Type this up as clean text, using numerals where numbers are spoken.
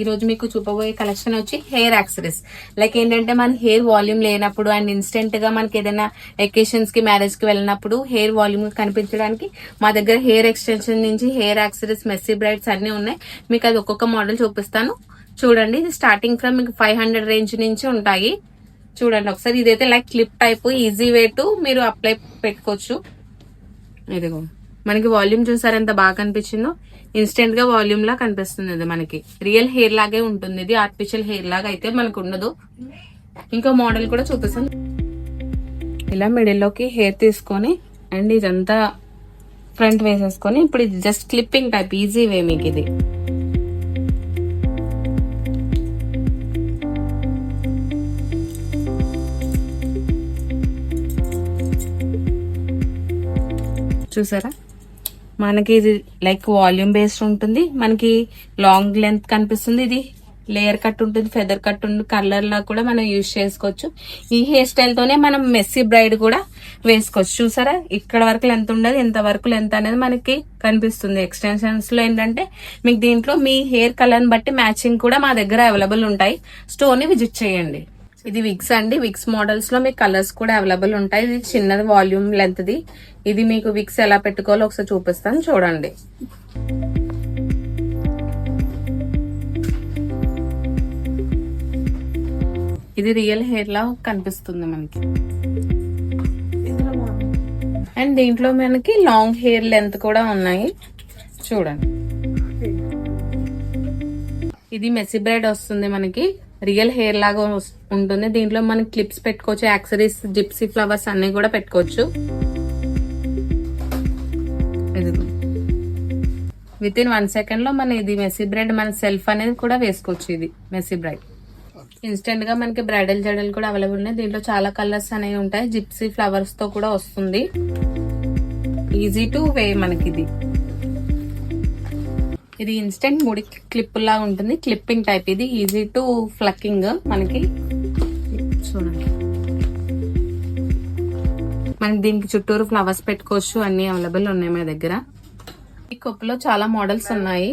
ఈ రోజు మీకు చూపబోయే కలెక్షన్ వచ్చి హెయిర్ యాక్సెసరీస్. లైక్ ఏంటంటే మన హెయిర్ వాల్యూమ్ లేనప్పుడు అండ్ ఇన్స్టెంట్ గా మనకి ఏదైనా ఎకేషన్స్ కి మ్యారేజ్ కి వెళ్ళినప్పుడు హెయిర్ వాల్యూమ్ కనిపించడానికి మా దగ్గర హెయిర్ ఎక్స్టెన్షన్ నుంచి హెయిర్ యాక్సెసరీస్, మెస్సీ బ్రైడ్స్ అన్ని ఉన్నాయి. మీకు అది ఒక్కొక్క మోడల్ చూపిస్తాను చూడండి. ఇది స్టార్టింగ్ ఫ్రమ్ మీకు 500 రేంజ్ నుంచి ఉంటాయి. చూడండి ఒకసారి. ఇదైతే like clip type, easy way to మీరు అప్లై పెట్టుకోవచ్చు. ఇదిగో మనకి వాల్యూమ్ చూసారు ఎంత బాగా కనిపించిందో. ఇన్స్టెంట్ గా వాల్యూమ్ లా కనిపిస్తుంది. ఇది మనకి రియల్ హెయిర్ లాగే ఉంటుంది. ఇది ఆర్టిఫిషియల్ హెయిర్ లాగా అయితే మనకు ఉండదు. ఇంకో మోడల్ కూడా చూపిస్తాను. ఇలా మిడిల్ లోకి హెయిర్ తీసుకొని అండ్ ఇదంతా ఫ్రంట్ వేసేసుకొని ఇప్పుడు ఇది just clipping type, easy way మీకు ఇది. చూసారా మనకి ఇది లైక్ వాల్యూమ్ బేస్డ్ ఉంటుంది. మనకి లాంగ్ లెంత్ కనిపిస్తుంది. ఇది లేయర్ కట్ ఉంటుంది, ఫెదర్ కట్ ఉంటుంది. కలర్ లా కూడా మనం యూజ్ చేసుకోవచ్చు. ఈ హెయిర్ స్టైల్ తోనే మనం మెస్సీ బ్రైడ్ కూడా వేసుకోవచ్చు. చూసారా ఇక్కడ వరకు లెంత్ ఉండదు, ఎంత వరకు లెంత్ అనేది మనకి కనిపిస్తుంది. ఎక్స్టెన్షన్స్ లో ఏంటంటే మీకు దీంట్లో మీ హెయిర్ కలర్ బట్టి మ్యాచింగ్ కూడా మా దగ్గర అవైలబుల్ ఉంటాయి. స్టోర్ ని విజిట్ చేయండి. ఇది విగ్స్ అండి. విగ్స్ మోడల్స్ లో మీకు కలర్స్ కూడా అవైలబుల్ ఉంటాయి. ఇది చిన్నది వాల్యూమ్ లెంత్ ది. ఇది మీకు విగ్స్ ఎలా పెట్టుకోవాలో ఒకసారి చూపిస్తాను చూడండి. ఇది రియల్ హెయిర్ లా కనిపిస్తుంది మనకి. అండ్ దీంట్లో మనకి లాంగ్ హెయిర్ లెంత్ కూడా ఉన్నాయి చూడండి. ఇది మెస్సీ బ్రైడ్ వస్తుంది మనకి. రియల్ హెయిర్ లాగా ఉంటుంది. దీంట్లో మనం క్లిప్స్ పెట్టుకోవచ్చు, యాక్సరీస్, జిప్సీ ఫ్లవర్స్ అన్ని కూడా పెట్టుకోవచ్చు. విత్ ఇన్ 1 సెకండ్ లో మన ఇది మెస్సీ బ్రైడ్ మన సెల్ఫ్ అనేది కూడా వేసుకోవచ్చు. ఇది మెస్సీ బ్రైడ్. ఇన్స్టెంట్ గా మనకి బ్రైడల్ జడలు కూడా అవైలబుల్ ఉన్నాయి. దీంట్లో చాలా కలర్స్ అనేవి ఉంటాయి. జిప్సీ ఫ్లవర్స్ తో కూడా వస్తుంది. ఈజీ టు వే మనకి ఇది. ఇది ఇన్స్టెంట్ ముడి క్లిప్ లా ఉంటుంది. Clipping type. ఇది ఈజీ టు ఫ్లక్కింగ్ మనకి. చూడండి మనకి దీనికి చుట్టూరు ఫ్లవర్స్ పెట్టుకోవచ్చు. అన్ని అవైలబుల్ ఉన్నాయి మా దగ్గర. ఈ కొప్పులో చాలా మోడల్స్ ఉన్నాయి.